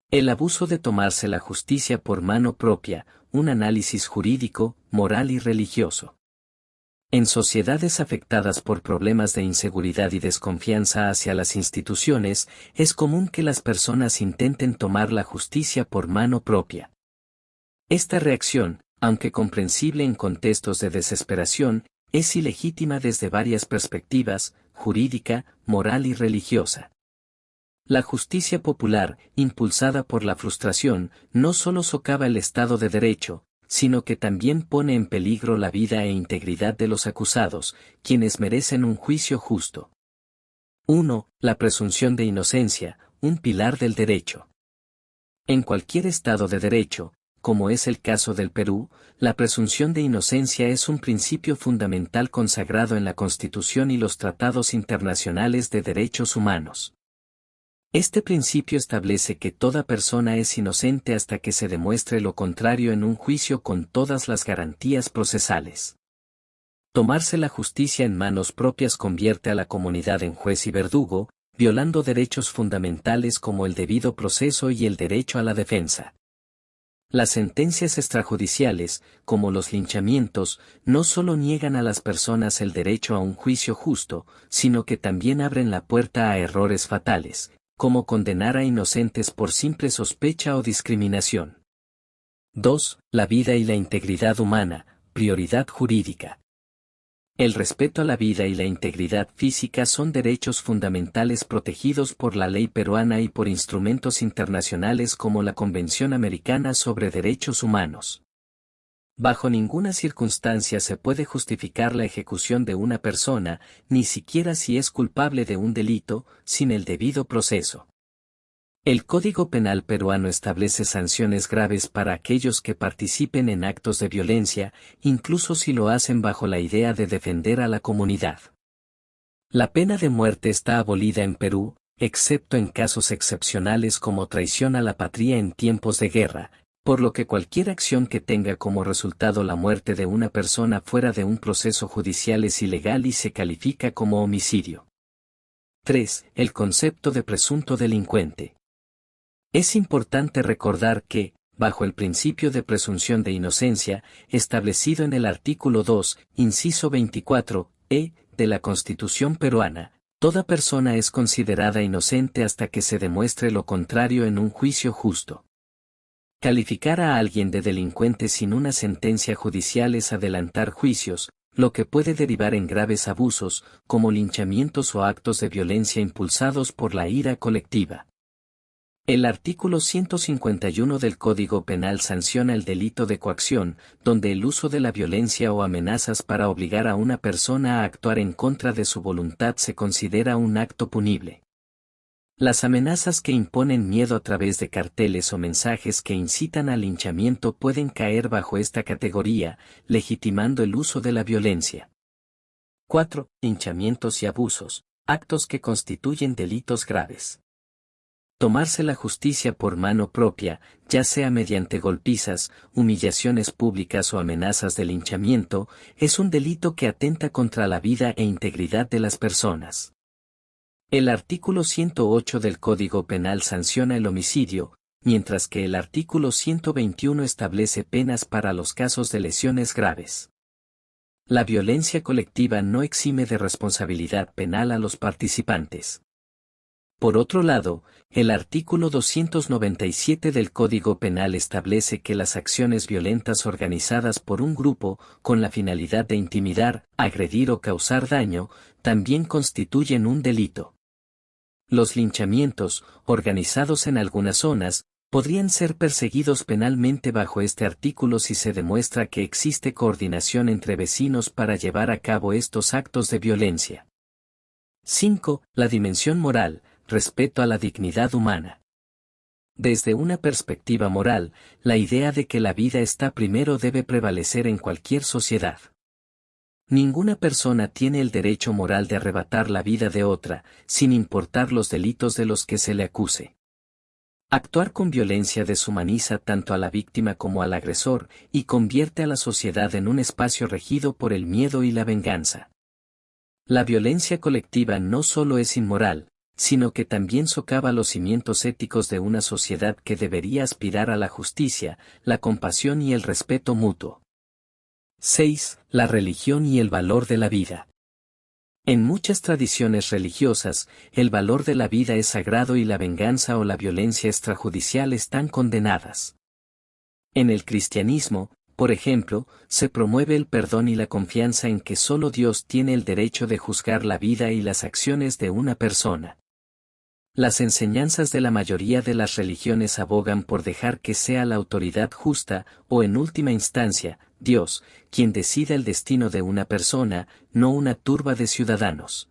El abuso de tomarse la justicia por mano propia, un análisis jurídico, moral y religioso. En sociedades afectadas por problemas de inseguridad y desconfianza hacia las instituciones, es común que las personas intenten tomar la justicia por mano propia. Esta reacción, aunque comprensible en contextos de desesperación, es ilegítima desde varias perspectivas, jurídica, moral y religiosa. La justicia popular, impulsada por la frustración, no solo socava el Estado de Derecho, sino que también pone en peligro la vida e integridad de los acusados, quienes merecen un juicio justo. 1. La presunción de inocencia, un pilar del derecho. En cualquier Estado de Derecho, como es el caso del Perú, la presunción de inocencia es un principio fundamental consagrado en la Constitución y los tratados internacionales de derechos humanos. Este principio establece que toda persona es inocente hasta que se demuestre lo contrario en un juicio con todas las garantías procesales. Tomarse la justicia en manos propias convierte a la comunidad en juez y verdugo, violando derechos fundamentales como el debido proceso y el derecho a la defensa. Las sentencias extrajudiciales, como los linchamientos, no solo niegan a las personas el derecho a un juicio justo, sino que también abren la puerta a errores fatales, como condenar a inocentes por simple sospecha o discriminación. 2. La vida y la integridad humana, prioridad jurídica. El respeto a la vida y la integridad física son derechos fundamentales protegidos por la ley peruana y por instrumentos internacionales como la Convención Americana sobre Derechos Humanos. Bajo ninguna circunstancia se puede justificar la ejecución de una persona, ni siquiera si es culpable de un delito, sin el debido proceso. El Código Penal peruano establece sanciones graves para aquellos que participen en actos de violencia, incluso si lo hacen bajo la idea de defender a la comunidad. La pena de muerte está abolida en Perú, excepto en casos excepcionales como traición a la patria en tiempos de guerra, por lo que cualquier acción que tenga como resultado la muerte de una persona fuera de un proceso judicial es ilegal y se califica como homicidio. 3. El concepto de presunto delincuente. Es importante recordar que, bajo el principio de presunción de inocencia, establecido en el artículo 2, inciso 24, de la Constitución peruana, toda persona es considerada inocente hasta que se demuestre lo contrario en un juicio justo. Calificar a alguien de delincuente sin una sentencia judicial es adelantar juicios, lo que puede derivar en graves abusos, como linchamientos o actos de violencia impulsados por la ira colectiva. El artículo 151 del Código Penal sanciona el delito de coacción, donde el uso de la violencia o amenazas para obligar a una persona a actuar en contra de su voluntad se considera un acto punible. Las amenazas que imponen miedo a través de carteles o mensajes que incitan al linchamiento pueden caer bajo esta categoría, legitimando el uso de la violencia. 4. Linchamientos y abusos, actos que constituyen delitos graves. Tomarse la justicia por mano propia, ya sea mediante golpizas, humillaciones públicas o amenazas de linchamiento, es un delito que atenta contra la vida e integridad de las personas. El artículo 108 del Código Penal sanciona el homicidio, mientras que el artículo 121 establece penas para los casos de lesiones graves. La violencia colectiva no exime de responsabilidad penal a los participantes. Por otro lado, el artículo 297 del Código Penal establece que las acciones violentas organizadas por un grupo, con la finalidad de intimidar, agredir o causar daño, también constituyen un delito. Los linchamientos, organizados en algunas zonas, podrían ser perseguidos penalmente bajo este artículo si se demuestra que existe coordinación entre vecinos para llevar a cabo estos actos de violencia. 5. La dimensión moral, respeto a la dignidad humana. Desde una perspectiva moral, la idea de que la vida está primero debe prevalecer en cualquier sociedad. Ninguna persona tiene el derecho moral de arrebatar la vida de otra, sin importar los delitos de los que se le acuse. Actuar con violencia deshumaniza tanto a la víctima como al agresor, y convierte a la sociedad en un espacio regido por el miedo y la venganza. La violencia colectiva no solo es inmoral, sino que también socava los cimientos éticos de una sociedad que debería aspirar a la justicia, la compasión y el respeto mutuo. 6. La religión y el valor de la vida. En muchas tradiciones religiosas, el valor de la vida es sagrado y la venganza o la violencia extrajudicial están condenadas. En el cristianismo, por ejemplo, se promueve el perdón y la confianza en que solo Dios tiene el derecho de juzgar la vida y las acciones de una persona. Las enseñanzas de la mayoría de las religiones abogan por dejar que sea la autoridad justa, o en última instancia, Dios, quien decida el destino de una persona, no una turba de ciudadanos.